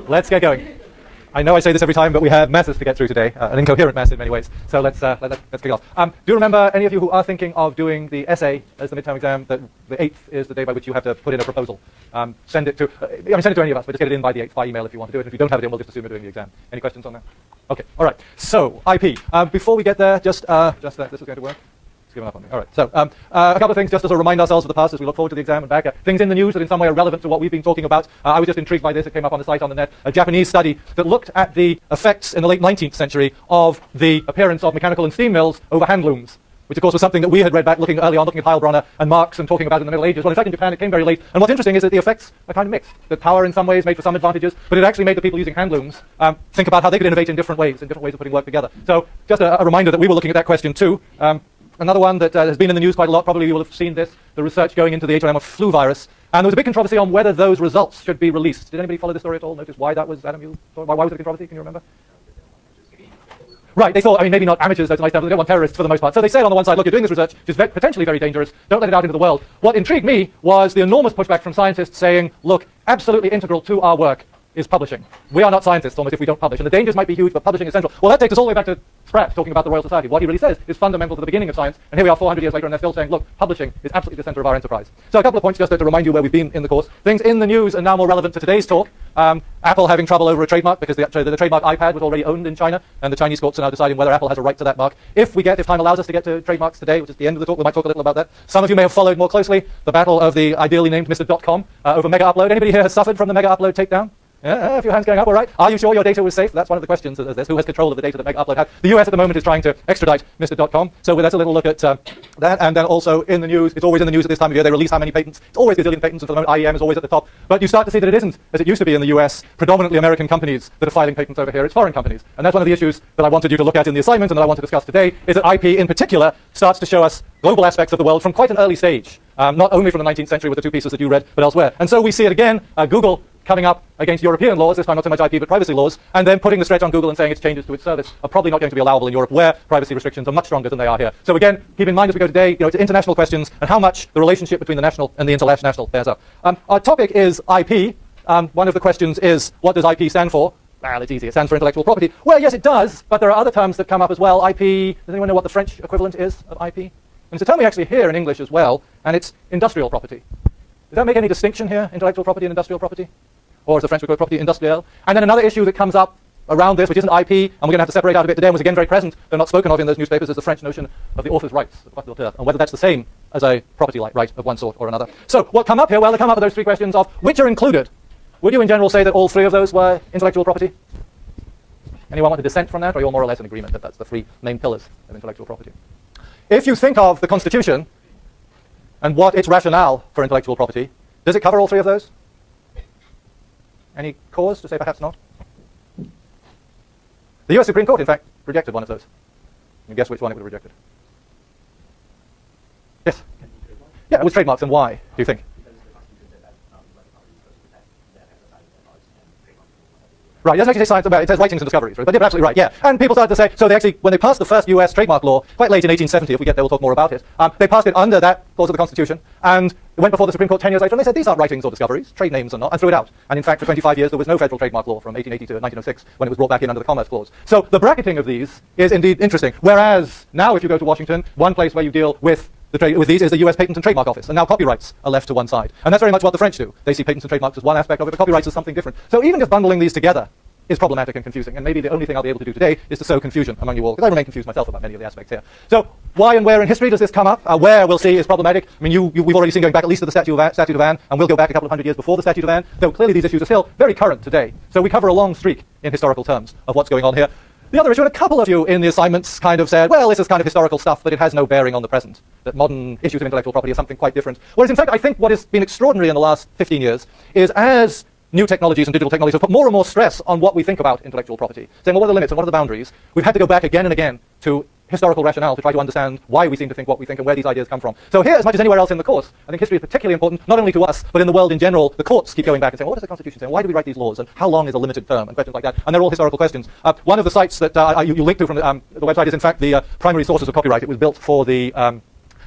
let's get going. I know I say this every time, but we have masses to get through today, an incoherent mass in many ways. So let's kick it off. Do you remember, any of you who are thinking of doing the essay as the midterm exam, that the 8th is the day by which you have to put in a proposal? Send it to any of us, but just get it in by the 8th by email if you want to do it. If you don't have it in, we'll just assume you're doing the exam. Any questions on that? Okay, all right. So, IP. Before we get there, just that this is going to work. Given up on me. All right. So a couple of things just to sort of remind ourselves of the past as we look forward to the exam and back. Things in the news that in some way are relevant to what we've been talking about. I was just intrigued by this. It came up on the site on the net. A Japanese study that looked at the effects in the late 19th century of the appearance of mechanical and steam mills over hand looms, which of course was something that we had read back looking early on, looking at Heilbronner and Marx and talking about in the Middle Ages. Well, in fact, in Japan it came very late. And what's interesting is that the effects are kind of mixed. The power in some ways made for some advantages, but it actually made the people using hand looms think about how they could innovate in different ways of putting work together. So just a reminder that we were looking at that question too. Another one that has been in the news quite a lot, probably you will have seen this, the research going into the H1N1 flu virus. And there was a big controversy on whether those results should be released. Did anybody follow this story at all? Notice why that was, Adam, why was it a controversy? Can you remember? Right, they thought, maybe not amateurs, that's nice to have, they don't want terrorists for the most part. So they said on the one side, look, you're doing this research, which is potentially very dangerous, don't let it out into the world. What intrigued me was the enormous pushback from scientists saying, look, absolutely integral to our work is publishing. We are not scientists, almost, if we don't publish. And the dangers might be huge, but publishing is central. Well, that takes us all the way back to Spratt, talking about the Royal Society. What he really says is fundamental to the beginning of science. And here we are 400 years later, and they're still saying, look, publishing is absolutely the center of our enterprise. So a couple of points just to remind you where we've been in the course. Things in the news are now more relevant to today's talk. Apple having trouble over a trademark because the trademark iPad was already owned in China, and the Chinese courts are now deciding whether Apple has a right to that mark. If time allows us to get to trademarks today, which is the end of the talk, we might talk a little about that. Some of you may have followed more closely the battle of the ideally named Mr. .com over Mega Upload. Anybody here has suffered from the Mega Upload takedown? Yeah, a few hands going up, all right. Are you sure your data was safe? That's one of the questions. Who has control of the data that Mega Upload had? The US at the moment is trying to extradite Mr. .com. So that's a little look at that. And then also in the news, it's always in the news at this time of year, they release how many patents. It's always gazillion patents, and for the moment IEM is always at the top. But you start to see that it isn't, as it used to be in the US, predominantly American companies that are filing patents over here. It's foreign companies. And that's one of the issues that I wanted you to look at in the assignment and that I want to discuss today, is that IP in particular starts to show us global aspects of the world from quite an early stage. Not only from the 19th century with the two pieces that you read, but elsewhere. And so we see it again, Google coming up against European laws, this time not so much IP but privacy laws, and then putting the stretch on Google and saying its changes to its service are probably not going to be allowable in Europe, where privacy restrictions are much stronger than they are here. So again, keep in mind as we go today, it's international questions and how much the relationship between the national and the international bears up. Our topic is IP. One of the questions is, what does IP stand for? Well, it's easy. It stands for intellectual property. Well, yes, it does, but there are other terms that come up as well. IP, does anyone know what the French equivalent is of IP? And it's a term we actually hear in English as well, and it's industrial property. Does that make any distinction here, intellectual property and industrial property? Or is the French word property industrielle? And then another issue that comes up around this, which isn't IP, and we're going to have to separate out a bit today, and was again very present, though not spoken of in those newspapers, is the French notion of the author's rights, and whether that's the same as a property right of one sort or another. So what come up here? Well, they come up with those three questions of which are included. Would you in general say that all three of those were intellectual property? Anyone want to dissent from that, or you're more or less in agreement that that's the three main pillars of intellectual property? If you think of the Constitution and what its rationale for intellectual property, does it cover all three of those? Any cause to say perhaps not? The US Supreme Court, in fact, rejected one of those. Can you guess which one it would have rejected? Yes? Yeah, it was trademarks, and why, do you think? Right, it doesn't actually say science about it, says writings and discoveries, right? But you're absolutely right, yeah. And people started to say, so they actually, when they passed the first US trademark law, quite late in 1870, if we get there, we'll talk more about it, they passed it under that clause of the Constitution, and it went before the Supreme Court 10 years later, and they said, these aren't writings or discoveries, trade names are not, and threw it out. And in fact, for 25 years, there was no federal trademark law from 1880 to 1906, when it was brought back in under the Commerce Clause. So the bracketing of these is indeed interesting. Whereas now, if you go to Washington, one place where you deal with these is the US Patent and Trademark Office, and now copyrights are left to one side. And that's very much what the French do. They see patents and trademarks as one aspect of it, but copyrights as something different. So even just bundling these together is problematic and confusing, and maybe the only thing I'll be able to do today is to sow confusion among you all, because I remain confused myself about many of the aspects here. So why and where in history does this come up? Where, we'll see, is problematic. I mean, we've already seen going back at least to the Statute of Anne, and we'll go back a couple of hundred years before the Statute of Anne, though clearly these issues are still very current today. So we cover a long streak in historical terms of what's going on here. The other issue, and a couple of you in the assignments kind of said, well, this is kind of historical stuff, but it has no bearing on the present, that modern issues of intellectual property are something quite different. Whereas in fact, I think what has been extraordinary in the last 15 years is as new technologies and digital technologies have put more and more stress on what we think about intellectual property, saying, well, what are the limits and what are the boundaries? We've had to go back again and again to historical rationale to try to understand why we seem to think what we think and where these ideas come from. So here, as much as anywhere else in the course, I think history is particularly important, not only to us, but in the world in general. The courts keep going back and saying, well, what does the Constitution say? Why do we write these laws? And how long is a limited term? And questions like that. And they're all historical questions. One of the sites that you link to from the website is, in fact, the primary sources of copyright. It was built for the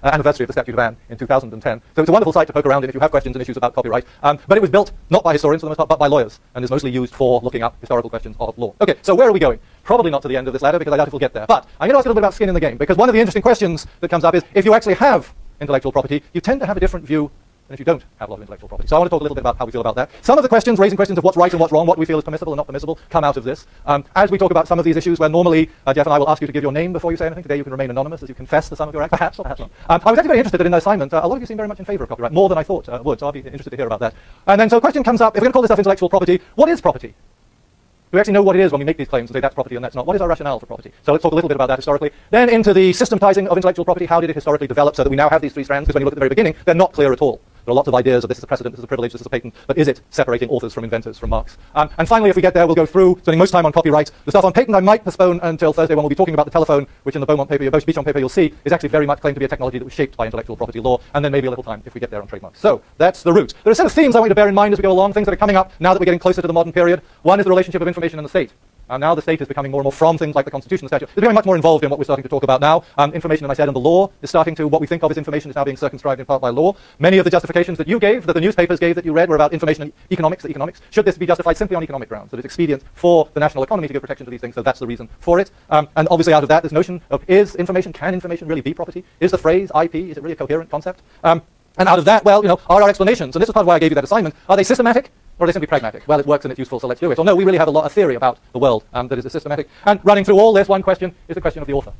anniversary of the Statute of Anne in 2010. So it's a wonderful site to poke around in if you have questions and issues about copyright. But it was built not by historians for the most part, but by lawyers, and is mostly used for looking up historical questions of law. Okay, so where are we going? Probably not to the end of this ladder, because I doubt if we'll get there. But I'm going to ask a little bit about skin in the game, because one of the interesting questions that comes up is, if you actually have intellectual property, you tend to have a different view than if you don't have a lot of intellectual property. So I want to talk a little bit about how we feel about that. Some of the questions, raising questions of what's right and what's wrong, what we feel is permissible and not permissible, come out of this. As we talk about some of these issues, where normally Jeff and I will ask you to give your name before you say anything, today you can remain anonymous as you confess to some of your acts. Perhaps, or perhaps not. I was actually very interested that in the assignment, a lot of you seem very much in favor of copyright, more than I thought would, so I'll be interested to hear about that. And then so a question comes up, if we're going to call this stuff intellectual property, what is property? Do we actually know what it is when we make these claims and say that's property and that's not? What is our rationale for property? So let's talk a little bit about that historically. Then into the systematizing of intellectual property. How did it historically develop so that we now have these three strands? Because when you look at the very beginning, they're not clear at all. There are lots of ideas of this is a precedent, this is a privilege, this is a patent, but is it separating authors from inventors from marks? And finally, if we get there, we'll go through, spending most time on copyright. The stuff on patent I might postpone until Thursday when we'll be talking about the telephone, which in the Beaumont paper, your Beauchamp paper, you'll see is actually very much claimed to be a technology that was shaped by intellectual property law, and then maybe a little time if we get there on trademarks. So that's the route. There are a set of themes I want you to bear in mind as we go along, things that are coming up now that we're getting closer to the modern period. One is the relationship of information and the state. Now the state is becoming more and more from things like the Constitution, the statute. It's becoming much more involved in what we're starting to talk about now. Information, as I said, and the law is starting to, what we think of as information is now being circumscribed in part by law. Many of the justifications that you gave, that the newspapers gave, that you read, were about information and economics. Should this be justified simply on economic grounds? That it's expedient for the national economy to give protection to these things, so that's the reason for it. And obviously out of that, this notion of can information really be property? Is the phrase IP, is it really a coherent concept? And out of that, well, are our explanations, and this is part of why I gave you that assignment, are they systematic? Or are they simply pragmatic? Well, it works and it's useful, so let's do it. Or no, we really have a lot of theory about the world that is systematic. And running through all this, one question is the question of the author.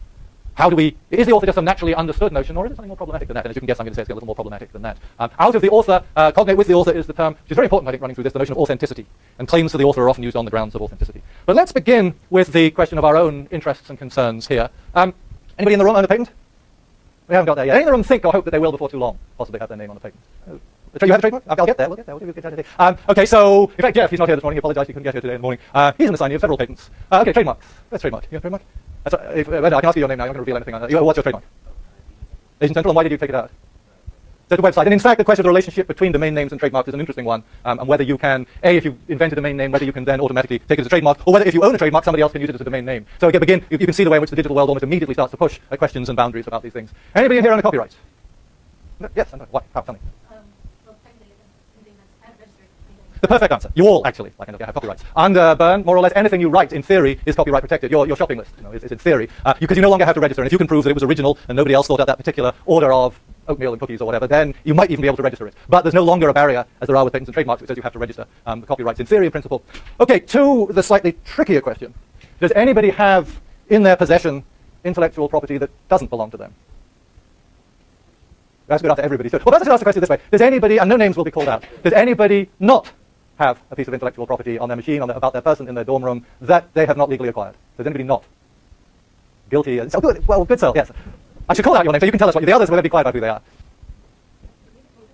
Is the author just some naturally understood notion, or is it something more problematic than that? And as you can guess, I'm going to say it's a little more problematic than that. Out of the author, cognate with the author is the term, which is very important, I think, running through this, the notion of authenticity. And claims to the author are often used on the grounds of authenticity. But let's begin with the question of our own interests and concerns here. Anybody in the room own a patent? We haven't got there yet. Any in the room think or hope that they will before too long possibly have their name on a patent? You have a trademark? I'll get there. We'll get there. We'll get there. Okay, so, in fact, Jeff, he's not here this morning. He apologized. He couldn't get here today in the morning. He's an assignee of federal patents. Okay, trademarks. Let's trademark. You have a trademark? That's right. I can ask you your name now. I'm not going to reveal anything on that. What's your trademark? Agent Central, and why did you take it out? So the website. And in fact, the question of the relationship between domain names and trademarks is an interesting one. And whether you can, if you invent a domain name, whether you can then automatically take it as a trademark, or whether if you own a trademark, somebody else can use it as a domain name. So again, you can see the way in which the digital world almost immediately starts to push questions and boundaries about these things. Anybody in here on the copyright? Yes, what? How? Tell me. The perfect answer. You all actually, have copyrights. Under Byrne, more or less anything you write, in theory, is copyright protected. Your shopping list, is in theory. Because you no longer have to register. And if you can prove that it was original and nobody else thought out that particular order of oatmeal and cookies or whatever, then you might even be able to register it. But there's no longer a barrier, as there are with patents and trademarks, which says you have to register the copyrights in theory and principle. Okay, to the slightly trickier question. Does anybody have in their possession intellectual property that doesn't belong to them? That's good after everybody. So, well, let's ask the question this way. Does anybody, and no names will be called out, does anybody not have a piece of intellectual property on their machine, about their person in their dorm room, that they have not legally acquired? Does anybody not? Guilty? So good. Well, good soul, yes. I should call out your name, so you can tell us what the others will be quiet about who they are.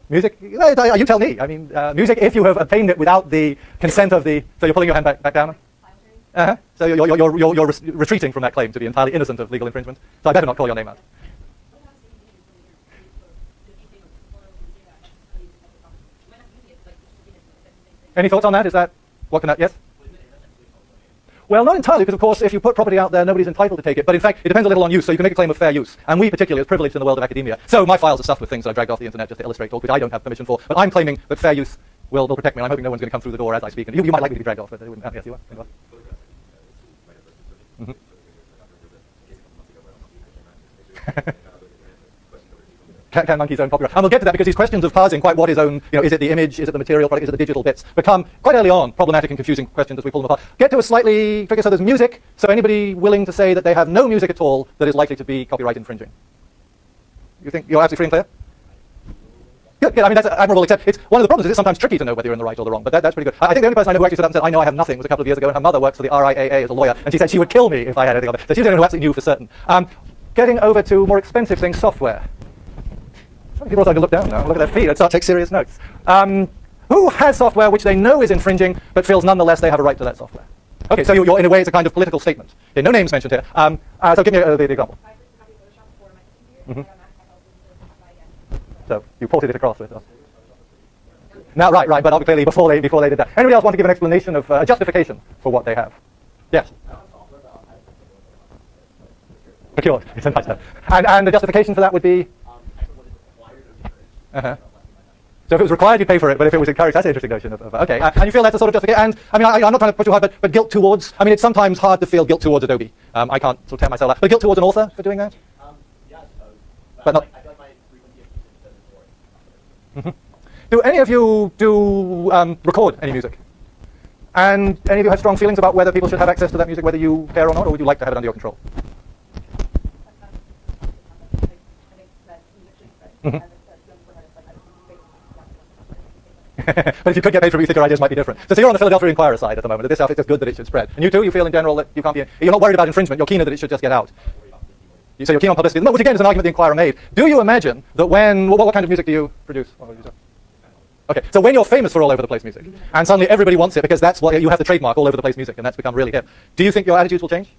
Music? You tell me. I mean, music, if you have obtained it without the consent of the... So you're pulling your hand back down? Uh-huh. So you're retreating from that claim to be entirely innocent of legal infringement. So I better not call your name out. Any thoughts on that? Is that... What can that... Yes? Well, not entirely, because of course, if you put property out there, nobody's entitled to take it. But in fact, it depends a little on use, so you can make a claim of fair use. And we particularly are privileged in the world of academia. So my files are stuffed with things that I dragged off the internet just to illustrate talk, which I don't have permission for. But I'm claiming that fair use will protect me. I'm hoping no one's going to come through the door as I speak. And you might like me to be dragged off, but they wouldn't. Yes, you are. Can monkeys own copyright? And we'll get to that because these questions of parsing quite what is owned, is it the image, is it the material product, is it the digital bits, become quite early on problematic and confusing questions as we pull them apart. Get to a slightly trickier, so there's music. So anybody willing to say that they have no music at all that is likely to be copyright infringing? You think you're absolutely free and clear? Good. I mean, that's admirable, except it's one of the problems is it's sometimes tricky to know whether you're in the right or the wrong, but that's pretty good. I think the only person I know who actually stood up and said, I know I have nothing, was a couple of years ago, and her mother works for the RIAA as a lawyer, and she said she would kill me if I had anything on it. So she's the only one who actually knew for certain. Getting over to more expensive things, software. People are starting to look down now, look at their feet, and start to take serious notes. Who has software which they know is infringing, but feels nonetheless they have a right to that software? Okay, so you're in a way, it's a kind of political statement. Okay, no names mentioned here. So give me the example. Mm-hmm. So you ported it across with us. Now, right, but clearly before they did that. Anybody else want to give an explanation of a justification for what they have? Yes. Procured. And the justification for that would be? Uh-huh. So if it was required, you'd pay for it, but if it was encouraged, that's an interesting notion of okay. And you feel that's a sort of justification. And I mean, I'm not trying to push too hard, but guilt towards, I mean, it's sometimes hard to feel guilt towards Adobe. I can't sort of tear myself out. But guilt towards an author for doing that? Yeah, I suppose. But not. I feel like my frequency of use is the story. Do any of you record any music? And any of you have strong feelings about whether people should have access to that music, whether you care or not, or would you like to have it under your control? But if you could get paid for music, your ideas might be different. So you're on the Philadelphia Inquirer side at the moment. This stuff is just good that it should spread. And you too, you feel in general that you can't be, you're not worried about infringement, you're keener that it should just get out. So you're keen on publicity, which again is an argument the Inquirer made. Do you imagine that when, what kind of music do you produce? Okay, so when you're famous for all over the place music, and suddenly everybody wants it because that's what you have the trademark all over the place music, and that's become really hip, do you think your attitudes will change?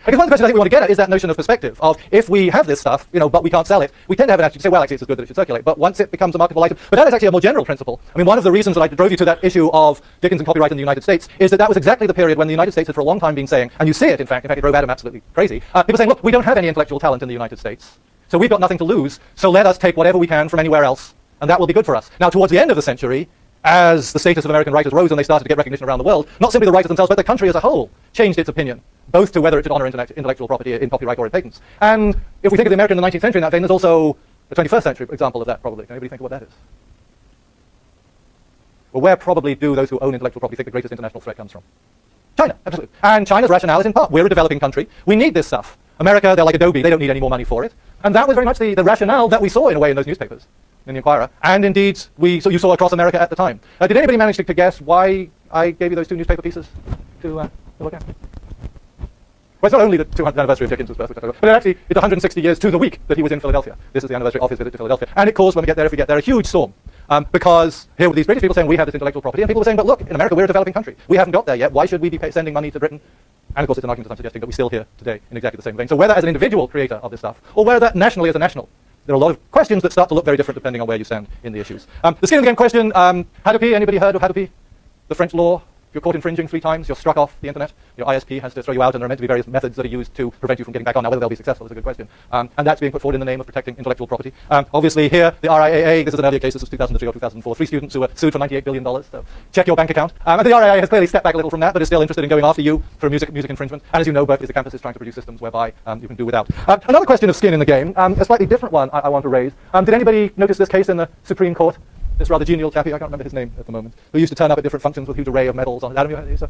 Because one of the questions I think we want to get at is that notion of perspective of if we have this stuff, but we can't sell it, we tend to have an attitude to say, well, actually, it's as good that it should circulate. But once it becomes a marketable item, but that is actually a more general principle. I mean, one of the reasons that I drove you to that issue of Dickens and copyright in the United States is that that was exactly the period when the United States had for a long time been saying, and you see it, in fact, it drove Adam absolutely crazy, people saying, look, we don't have any intellectual talent in the United States, so we've got nothing to lose, so let us take whatever we can from anywhere else, and that will be good for us. Now, towards the end of the century, as the status of American writers rose and they started to get recognition around the world, not simply the writers themselves, but the country as a whole changed its opinion, both to whether it should honor intellectual property in copyright or in patents. And if we think of the American in the 19th century in that vein, there's also a 21st century example of that, probably. Can anybody think of what that is? Well, where probably do those who own intellectual property think the greatest international threat comes from? China, absolutely. And China's rationale is in part, we're a developing country, we need this stuff. America, they're like Adobe, they don't need any more money for it. And that was very much the rationale that we saw, in a way, in those newspapers, in the Inquirer. And indeed, so you saw across America at the time. Did anybody manage to guess why I gave you those two newspaper pieces to look at? Well, it's not only the 200th anniversary of Dickens' birth, but actually it's 160 years to the week that he was in Philadelphia. This is the anniversary of his visit to Philadelphia. And it caused, when we get there, if we get there, a huge storm. Because here were these British people saying, we have this intellectual property, and people were saying, but look, in America, we're a developing country. We haven't got there yet. Why should we be sending money to Britain? And of course, it's an argument that I'm suggesting that we're still here today in exactly the same vein. So whether as an individual creator of this stuff, or whether nationally as a national, there are a lot of questions that start to look very different depending on where you stand in the issues. The skin in the game question, Hadopi, anybody heard of Hadopi? The French law? If you're caught infringing 3 times, you're struck off the internet. Your ISP has to throw you out, and there are meant to be various methods that are used to prevent you from getting back on. Now, whether they'll be successful is a good question. And that's being put forward in the name of protecting intellectual property. Obviously, here, the RIAA, this is an earlier case, this was 2003 or 2004, 3 students who were sued for $98 billion. So check your bank account. And the RIAA has clearly stepped back a little from that, but is still interested in going after you for music infringement. And as you know, Berkeley as a campus is trying to produce systems whereby you can do without. Another question of skin in the game, a slightly different one I want to raise. Did anybody notice this case in the Supreme Court? This rather genial chappie, I can't remember his name at the moment, who used to turn up at different functions with a huge array of medals on. Adam, you heard this?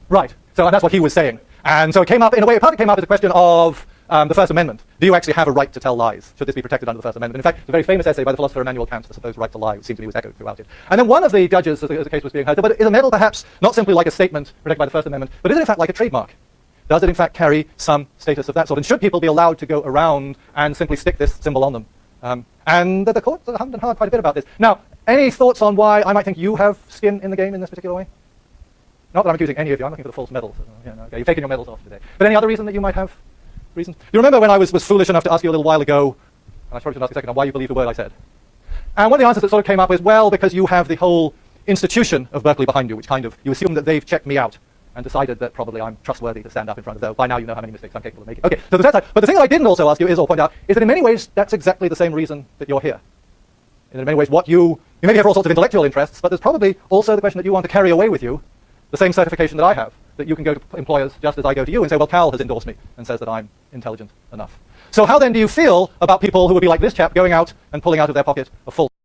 Right. So that's what he was saying. And so it came up, in a way, it came up as a question of the First Amendment. Do you actually have a right to tell lies? Should this be protected under the First Amendment? And in fact, it's a very famous essay by the philosopher Immanuel Kant, The Supposed Right to Lie, which seems to me was echoed throughout it. And then one of the judges, as the case was being heard, but is a medal perhaps not simply like a statement protected by the First Amendment, but is it in fact like a trademark? Does it in fact carry some status of that sort? And should people be allowed to go around and simply stick this symbol on them? And the courts have hummed and hawed quite a bit about this. Now, any thoughts on why I might think you have skin in the game in this particular way? Not that I'm accusing any of you, I'm looking for the false medals. Okay, you've taken your medals off today. But any other reason that you might have reason? You remember when I was foolish enough to ask you a little while ago, and I probably should ask a second on why you believe the word I said. And one of the answers that sort of came up is, well, because you have the whole institution of Berkeley behind you, which kind of, you assume that they've checked me out and decided that probably I'm trustworthy to stand up in front of them. By now you know how many mistakes I'm capable of making. Okay, so there's that side. But the thing that I didn't also ask you is, or point out, is that in many ways that's exactly the same reason that you're here. And in many ways what you may have all sorts of intellectual interests, but there's probably also the question that you want to carry away with you the same certification that I have, that you can go to employers just as I go to you and say, well, Cal has endorsed me and says that I'm intelligent enough. So how then do you feel about people who would be like this chap going out and pulling out of their pocket a full